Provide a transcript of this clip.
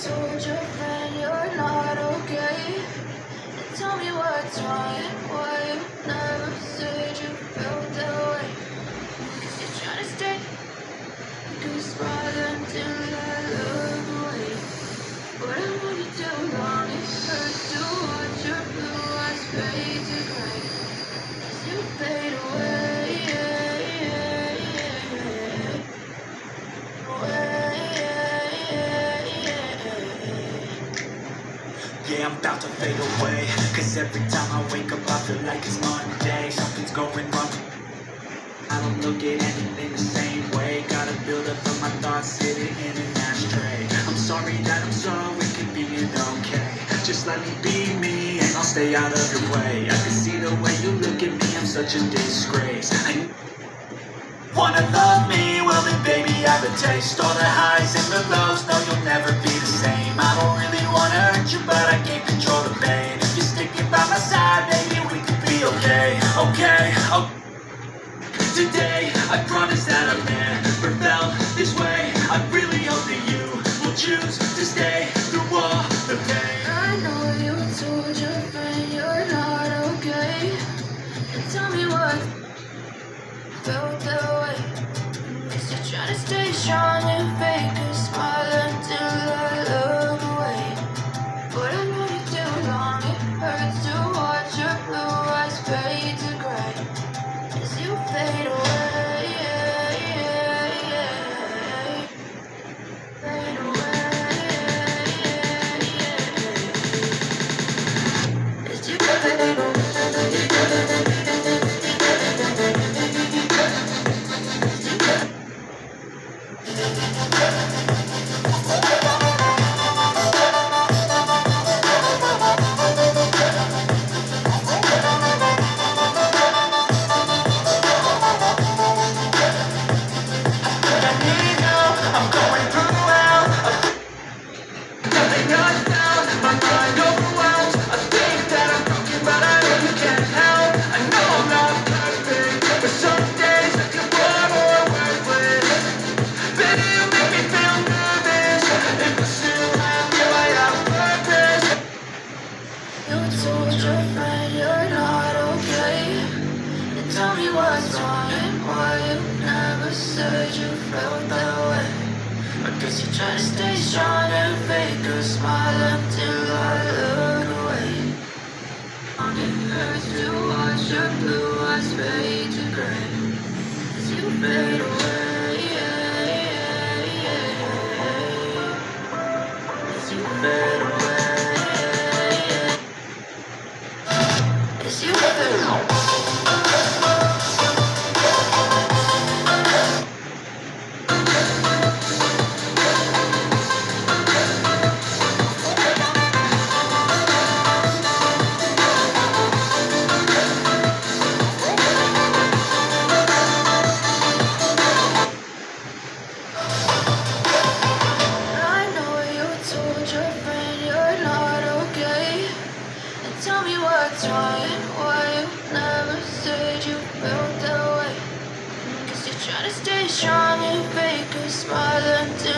told your friend you're not okay. And tell me what's wrong and why you never said you felt that way. 'Cause you're trying to stay, cause smile until I look away. But I want you too long, it hurts to watch your blue eyes fade to gray as you fade away. Yeah, I'm about to fade away, cause every time I wake up I feel like it's Monday. Something's going wrong, I don't look at anything the same way. Gotta build up of my thoughts sitting in an ashtray. I'm sorry that I'm so inconvenient, okay. Just let me be me and I'll stay out of your way. I can see the way you look at me, I'm such a disgrace. Wanna love me? Well then baby I have a taste. All the highs and the lows, no you'll never be the same. I don't really wanna hurt you but I can't control the pain. If you're sticking by my side, maybe we could be okay. Today, I promise that I've never felt this way. I really hope that you will choose to stay through all the pain. I know you told your friend you're not okay. And tell me what felt that way. 'Cause you're trying to stay strong and fake a smile until I look away. But I know you too long, it hurts to watch your blue eyes fade to gray as you fade away. Fade away. As you fade away. You told your friend you're not okay. And tell me what's wrong and why you never said you felt that way. I guess you try to stay strong and fake a smile until I look away. It hurts to watch your blue eyes fade to gray as you fade away. As you fade away. As you fade away. Tell me what's wrong and why you never said you felt that way. 'Cause you're trying to stay strong and fake a smile until